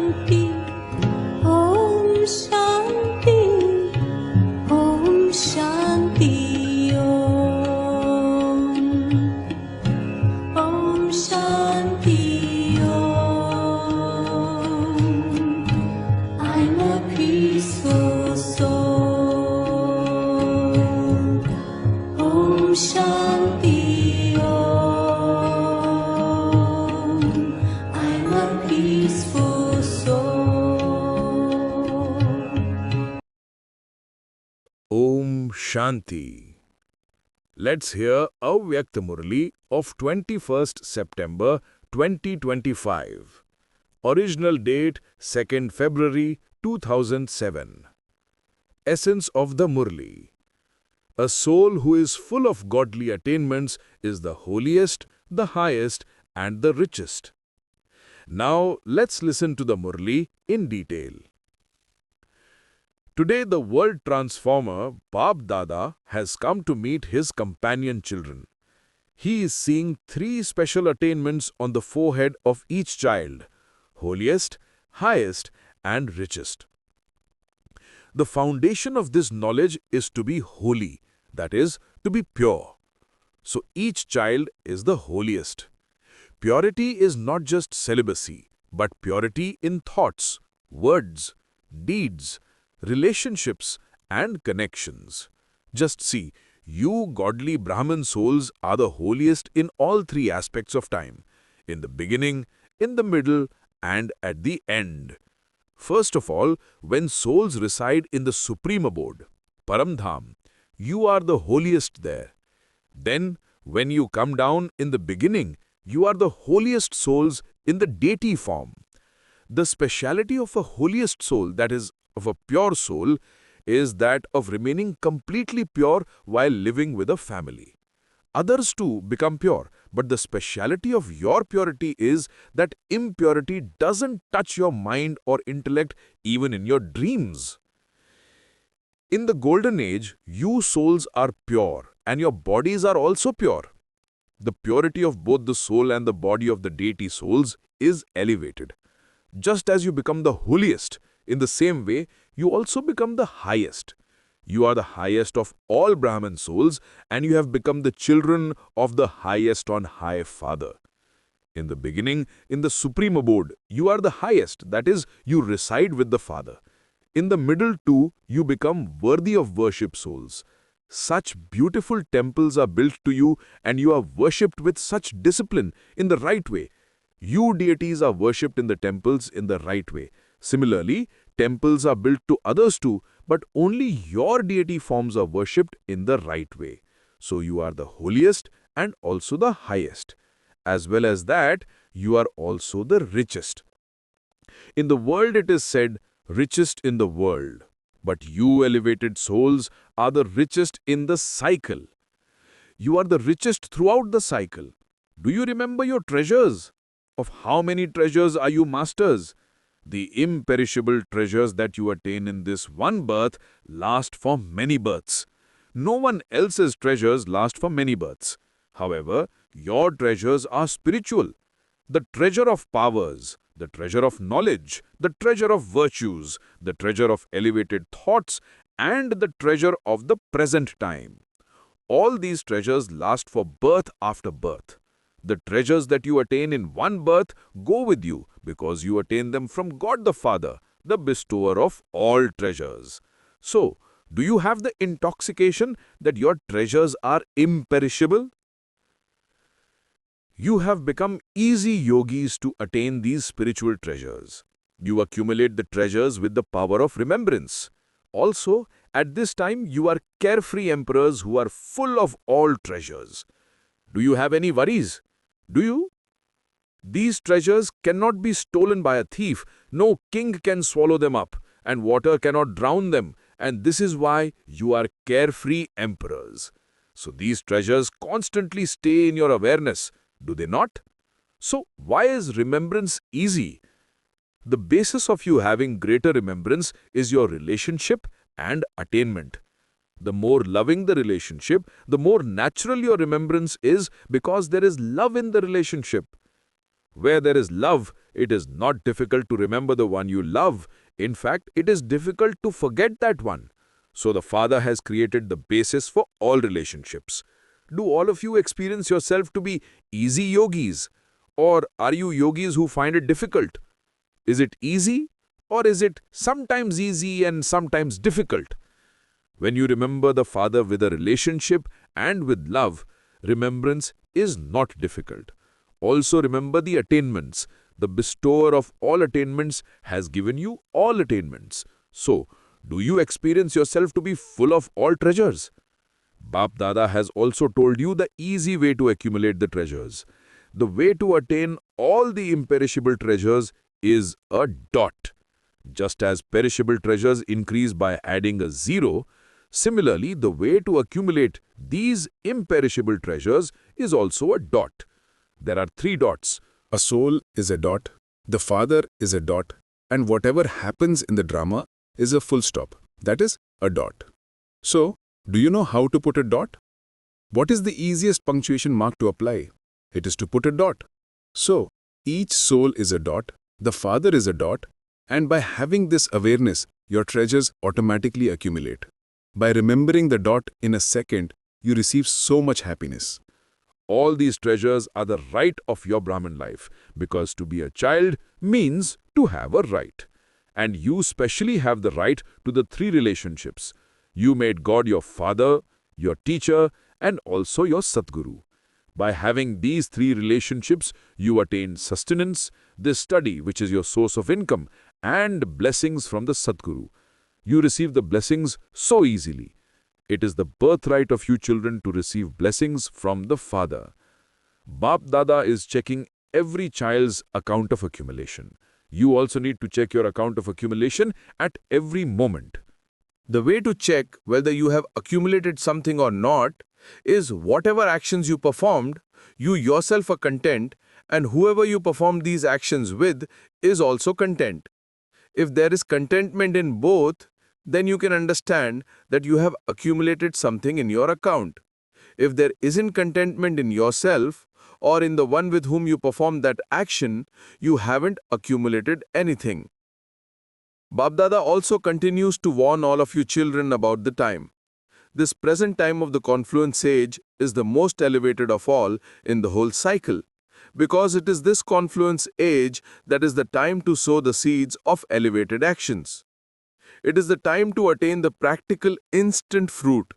Shanti, Om Shanti, Om Shanti, Om Shanti, Om. I'm a peaceful soul. Om Shanti, Om. I'm a peaceful soul. Om Shanti. Let's hear Awaken Murali of 21st September 2025. Original date 2nd February 2007. Essence of the Murali. A soul who is full of godly attainments is the holiest, the highest, and the richest. Now let's listen to the Murali in detail. Today the world transformer, Bab Dada, has come to meet his companion children. He is seeing 3 special attainments on the forehead of each child: holiest, highest, and richest. The foundation of this knowledge is to be holy, that is, to be pure. So each child is the holiest. Purity is not just celibacy, but purity in thoughts, words, deeds, relationships, and connections. Just see, you godly Brahman souls are the holiest in all 3 aspects of time: in the beginning, in the middle, and at the end. First of all, when souls reside in the supreme abode, Paramdham, you are the holiest there. Then, when you come down in the beginning, you are the holiest souls in the deity form. The speciality of a holiest soul, that is, of a pure soul, is that of remaining completely pure while living with a family. Others too become pure, but the speciality of your purity is that impurity doesn't touch your mind or intellect even in your dreams. In the golden age, you souls are pure and your bodies are also pure. The purity of both the soul and the body of the deity souls is elevated. Just as you become the holiest, in the same way, you also become the highest. You are the highest of all Brahman souls, and you have become the children of the highest on high Father. In the beginning, in the supreme abode, you are the highest, that is, you reside with the Father. In the middle too, you become worthy of worship souls. Such beautiful temples are built to you, and you are worshipped with such discipline in the right way. You deities are worshipped in the temples in the right way. Similarly, temples are built to others too, but only your deity forms are worshipped in the right way. So you are the holiest and also the highest. As well as that, you are also the richest. In the world it is said, richest in the world. But you elevated souls are the richest in the cycle. You are the richest throughout the cycle. Do you remember your treasures? Of how many treasures are you masters? The imperishable treasures that you attain in this one birth last for many births. No one else's treasures last for many births. However, your treasures are spiritual. The treasure of powers, the treasure of knowledge, the treasure of virtues, the treasure of elevated thoughts, and the treasure of the present time. All these treasures last for birth after birth. The treasures that you attain in one birth go with you because you attain them from God the Father, the bestower of all treasures. So, do you have the intoxication that your treasures are imperishable? You have become easy yogis to attain these spiritual treasures. You accumulate the treasures with the power of remembrance. Also, at this time, you are carefree emperors who are full of all treasures. Do you have any worries? Do you? These treasures cannot be stolen by a thief. No king can swallow them up, and water cannot drown them, and this is why you are carefree emperors. So these treasures constantly stay in your awareness, do they not? So why is remembrance easy? The basis of you having greater remembrance is your relationship and attainment. The more loving the relationship, the more natural your remembrance is because there is love in the relationship. Where there is love, it is not difficult to remember the one you love. In fact, it is difficult to forget that one. So the Father has created the basis for all relationships. Do all of you experience yourself to be easy yogis? Or are you yogis who find it difficult? Is it easy? Or is it sometimes easy and sometimes difficult? When you remember the Father with a relationship and with love, remembrance is not difficult. Also remember the attainments. The bestower of all attainments has given you all attainments. So, do you experience yourself to be full of all treasures? Bap Dada has also told you the easy way to accumulate the treasures. The way to attain all the imperishable treasures is a dot. Just as perishable treasures increase by adding a zero, similarly, the way to accumulate these imperishable treasures is also a dot. There are 3 dots. A soul is a dot, the Father is a dot, and whatever happens in the drama is a full stop. That is a dot. So, do you know how to put a dot? What is the easiest punctuation mark to apply? It is to put a dot. So, each soul is a dot, the Father is a dot, and by having this awareness, your treasures automatically accumulate. By remembering the dot in a second, you receive so much happiness. All these treasures are the right of your Brahman life, because to be a child means to have a right. And you specially have the right to the 3 relationships. You made God your Father, your teacher, and also your Satguru. By having these 3 relationships, you attain sustenance, this study which is your source of income, and blessings from the Satguru. You receive the blessings so easily. It is the birthright of you children to receive blessings from the Father. Bap Dada is checking every child's account of accumulation. You also need to check your account of accumulation at every moment. The way to check whether you have accumulated something or not is whatever actions you performed, you yourself are content, and whoever you perform these actions with is also content. If there is contentment in both, then you can understand that you have accumulated something in your account. If there isn't contentment in yourself or in the one with whom you perform that action, you haven't accumulated anything. Bap Dada also continues to warn all of you children about the time. This present time of the confluence age is the most elevated of all in the whole cycle, because it is this confluence age that is the time to sow the seeds of elevated actions. It is the time to attain the practical instant fruit.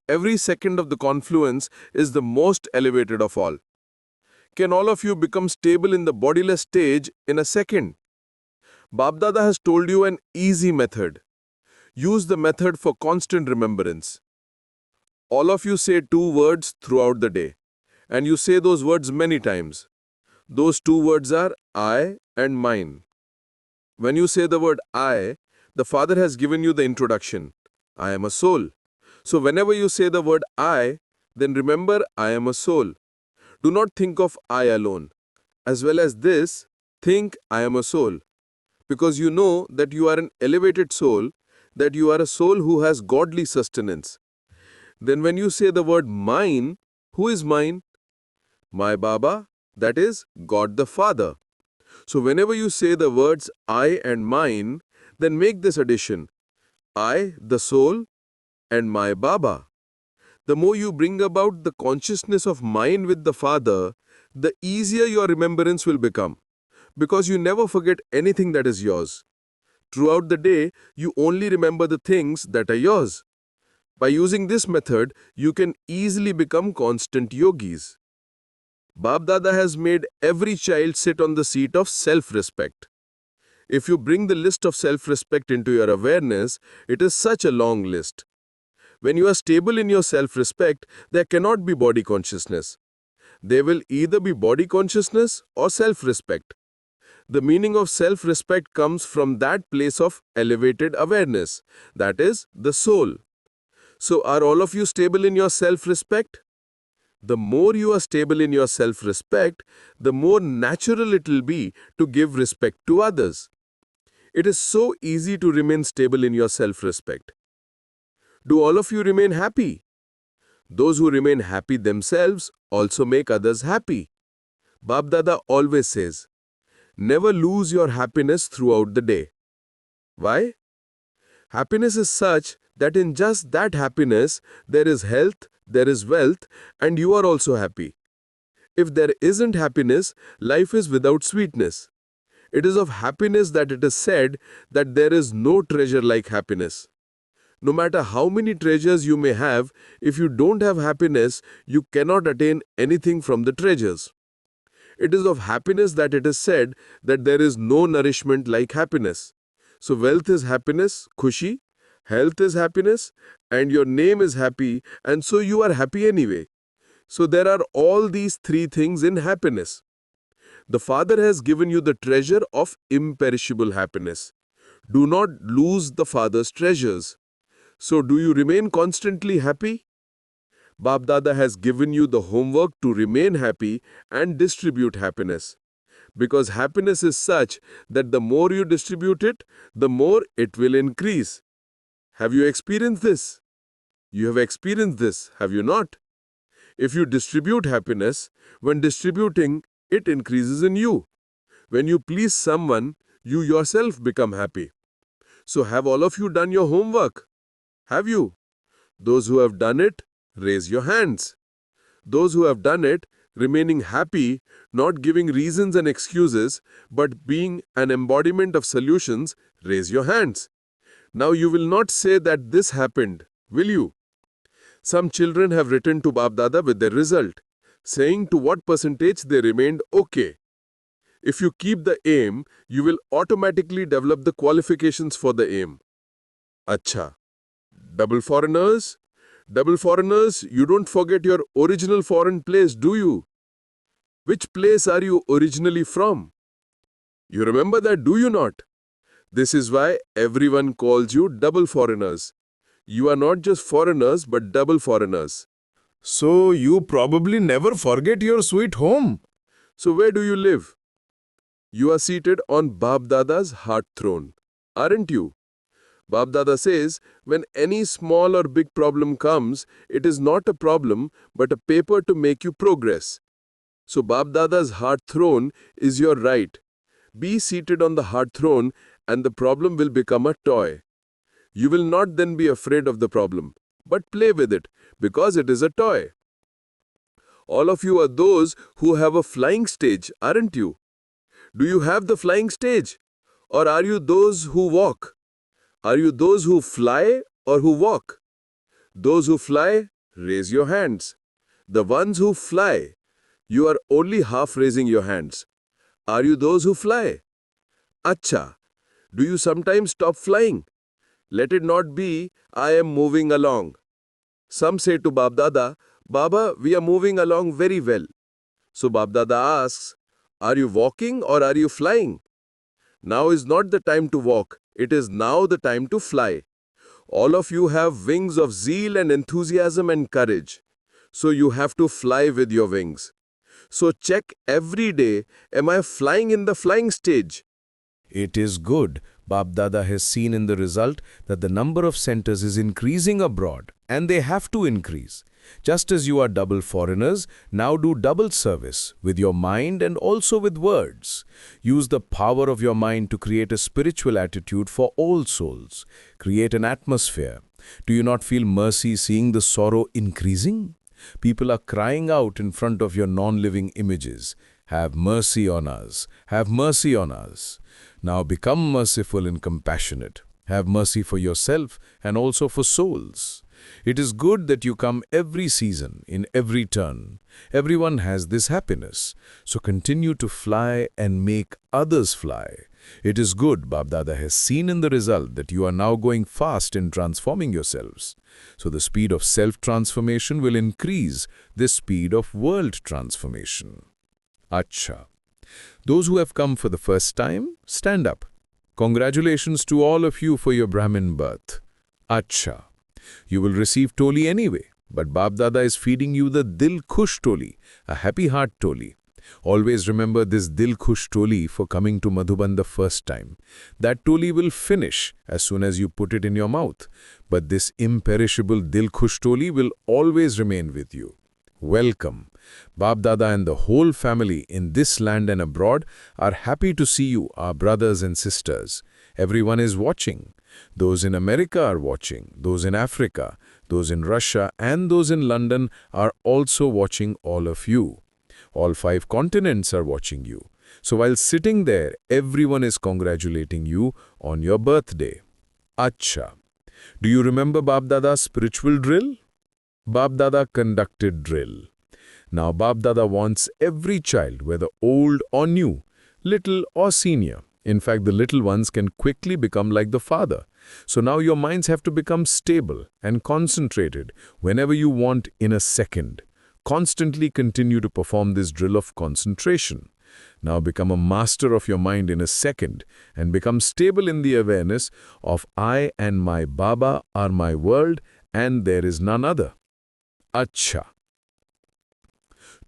Every second of the confluence is the most elevated of all. Can all of you become stable in the bodiless stage in a second? Bap Dada has told you an easy method. Use the method for constant remembrance. All of you say 2 words throughout the day, and you say those words many times. Those 2 words are I and mine. When you say the word I, the Father has given you the introduction. I am a soul. So whenever you say the word I, then remember I am a soul. Do not think of I alone. As well as this, think I am a soul. Because you know that you are an elevated soul, that you are a soul who has godly sustenance. Then when you say the word mine, who is mine? My Baba, that is God the Father. So whenever you say the words I and mine, then make this addition, I, the soul, and my Baba. The more you bring about the consciousness of mine with the Father, the easier your remembrance will become, because you never forget anything that is yours. Throughout the day, you only remember the things that are yours. By using this method, you can easily become constant yogis. Bap Dada has made every child sit on the seat of self-respect. If you bring the list of self-respect into your awareness, it is such a long list. When you are stable in your self-respect, there cannot be body consciousness. There will either be body consciousness or self-respect. The meaning of self-respect comes from that place of elevated awareness, that is, the soul. So are all of you stable in your self-respect? The more you are stable in your self-respect, the more natural it will be to give respect to others. It is so easy to remain stable in your self-respect. Do all of you remain happy? Those who remain happy themselves also make others happy. Bab Dada always says, never lose your happiness throughout the day. Why? Happiness is such that in just that happiness, there is health, there is wealth, and you are also happy. If there isn't happiness, life is without sweetness. It is of happiness that it is said that there is no treasure like happiness. No matter how many treasures you may have, if you don't have happiness, you cannot attain anything from the treasures. It is of happiness that it is said that there is no nourishment like happiness. So wealth is happiness, khushi, health is happiness, and your name is happy, and so you are happy anyway. So there are all these three things in happiness. The Father has given you the treasure of imperishable happiness. Do not lose the Father's treasures. So do you remain constantly happy? Bab Dada has given you the homework to remain happy and distribute happiness. Because happiness is such that the more you distribute it, the more it will increase. Have you experienced this? You have experienced this, have you not? If you distribute happiness, when distributing, it increases in you. When you please someone, you yourself become happy. So have all of you done your homework? Have you? Those who have done it, raise your hands. Those who have done it, remaining happy, not giving reasons and excuses, but being an embodiment of solutions, raise your hands. Now you will not say that this happened, will you? Some children have written to Bab Dada with their result, saying to what percentage they remained okay. If you keep the aim, you will automatically develop the qualifications for the aim. Acha. Double foreigners? Double foreigners, you don't forget your original foreign place, do you? Which place are you originally from? You remember that, do you not? This is why everyone calls you double foreigners. You are not just foreigners, but double foreigners. So you probably never forget your sweet home. So where do you live? You are seated on Bab Dada's heart throne, aren't you? Bab Dada says, when any small or big problem comes, it is not a problem, but a paper to make you progress. So Bab Dada's heart throne is your right. Be seated on the heart throne and the problem will become a toy. You will not then be afraid of the problem, but play with it, because it is a toy. All of you are those who have a flying stage, aren't you? Do you have the flying stage? Or are you those who walk? Are you those who fly or who walk? Those who fly, raise your hands. The ones who fly, you are only half raising your hands. Are you those who fly? Acha. Do you sometimes stop flying? Let it not be, I am moving along. Some say to Bab Dada, Baba, we are moving along very well. So Bab Dada asks, are you walking or are you flying? Now is not the time to walk. It is now the time to fly. All of you have wings of zeal and enthusiasm and courage. So you have to fly with your wings. So check every day, am I flying in the flying stage? It is good. Bab Dada has seen in the result that the number of centers is increasing abroad, and they have to increase. Just as you are double foreigners, now do double service with your mind and also with words. Use the power of your mind to create a spiritual attitude for all souls. Create an atmosphere. Do you not feel mercy seeing the sorrow increasing? People are crying out in front of your non-living images. Have mercy on us. Have mercy on us. Now become merciful and compassionate. Have mercy for yourself and also for souls. It is good that you come every season, in every turn. Everyone has this happiness. So continue to fly and make others fly. It is good, Bab Dada has seen in the result that you are now going fast in transforming yourselves. So the speed of self-transformation will increase the speed of world transformation. Acha. Those who have come for the first time, stand up. Congratulations to all of you for your Brahmin birth. Acha. You will receive toli anyway, but Bab Dada is feeding you the Dil Khush toli, a happy heart toli. Always remember this Dil Khush toli for coming to Madhuban the first time. That toli will finish as soon as you put it in your mouth, but this imperishable Dil Khush toli will always remain with you. Welcome. Bab Dada and the whole family in this land and abroad are happy to see you, our brothers and sisters. Everyone is watching. Those in America are watching, those in Africa, those in Russia, and those in London are also watching all of you. All 5 continents are watching you. So while sitting there, everyone is congratulating you on your birthday. Acha. Do you remember Bab Dada's spiritual drill? Bab Dada conducted drill. Now Bab Dada wants every child, whether old or new, little or senior. In fact, the little ones can quickly become like the father. So now your minds have to become stable and concentrated whenever you want in a second. Constantly continue to perform this drill of concentration. Now become a master of your mind in a second and become stable in the awareness of I and my Baba are my world and there is none other. Acha.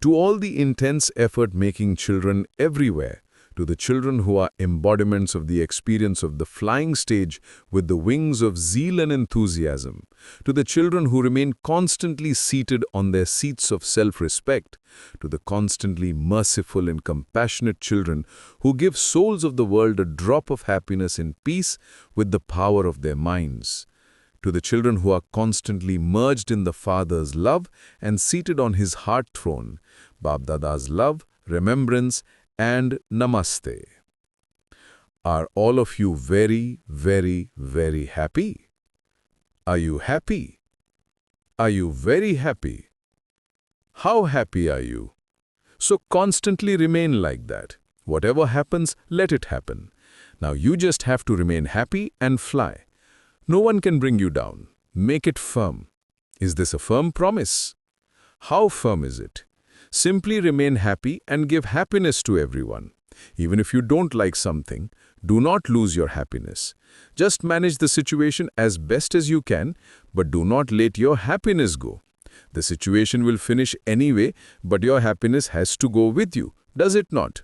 To all the intense effort-making children everywhere, to the children who are embodiments of the experience of the flying stage with the wings of zeal and enthusiasm, to the children who remain constantly seated on their seats of self-respect, to the constantly merciful and compassionate children who give souls of the world a drop of happiness and peace with the power of their minds, to the children who are constantly merged in the Father's love and seated on His heart throne, Bab Dada's love, remembrance, and Namaste. Are all of you very, very, very happy? Are you happy? Are you very happy? How happy are you? So constantly remain like that. Whatever happens, let it happen. Now you just have to remain happy and fly. No one can bring you down. Make it firm. Is this a firm promise? How firm is it? Simply remain happy and give happiness to everyone. Even if you don't like something, do not lose your happiness. Just manage the situation as best as you can, but do not let your happiness go. The situation will finish anyway, but your happiness has to go with you, does it not?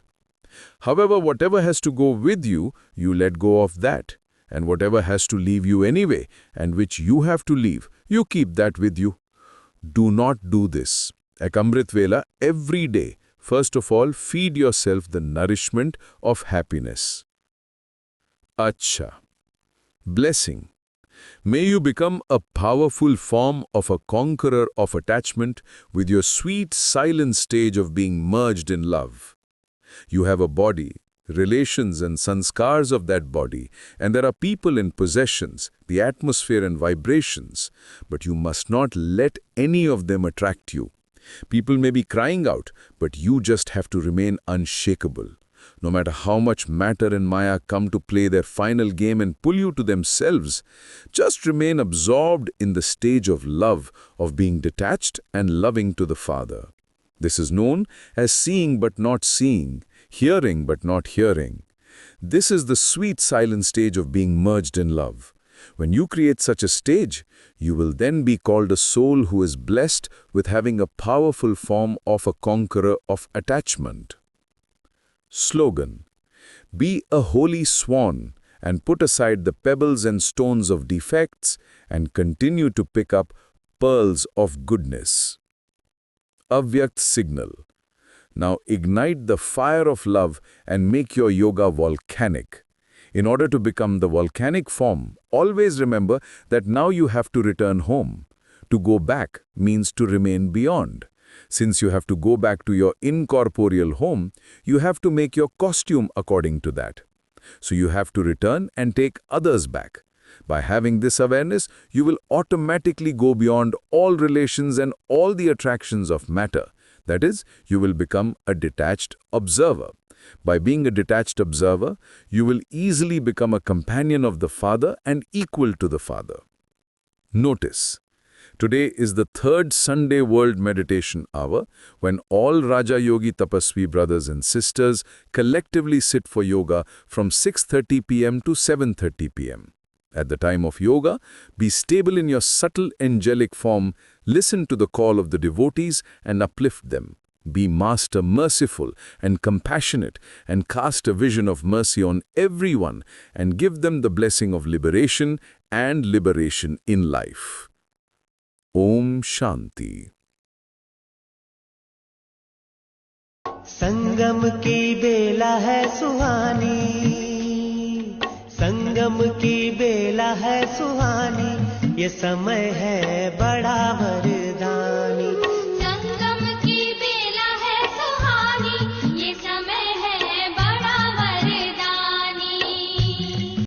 However, whatever has to go with you, you let go of that. And whatever has to leave you anyway, and which you have to leave, you keep that with you. Do not do this. At Amrit Vela, every day, first of all, feed yourself the nourishment of happiness. Acha. Blessing. May you become a powerful form of a conqueror of attachment with your sweet, silent stage of being merged in love. You have a body, relations and sanskars of that body, and there are people and possessions, the atmosphere and vibrations, but you must not let any of them attract you. People may be crying out, but you just have to remain unshakable. No matter how much matter and maya come to play their final game and pull you to themselves, just remain absorbed in the stage of love, of being detached and loving to the Father. This is known as seeing but not seeing, hearing but not hearing. This is the sweet silent stage of being merged in love. When you create such a stage, you will then be called a soul who is blessed with having a powerful form of a conqueror of attachment. Slogan. Be a holy swan and put aside the pebbles and stones of defects and continue to pick up pearls of goodness. Avyakt signal. Now ignite the fire of love and make your yoga volcanic. In order to become the volcanic form, always remember that now you have to return home. To go back means to remain beyond. Since you have to go back to your incorporeal home, you have to make your costume according to that. So you have to return and take others back. By having this awareness, you will automatically go beyond all relations and all the attractions of matter. That is, you will become a detached observer. By being a detached observer, you will easily become a companion of the Father and equal to the Father. Notice, today is the 3rd Sunday World Meditation Hour when all Raja Yogi Tapasvi brothers and sisters collectively sit for yoga from 6:30 p.m. to 7:30 p.m. At the time of yoga, be stable in your subtle angelic form, listen to the call of the devotees and uplift them. Be master merciful and compassionate and cast a vision of mercy on everyone and give them the blessing of liberation and liberation in life. Om Shanti. संगम की बेला है सुहानी, संगम की बेला है सुहानी, ये समय है बड़ा वरदानी।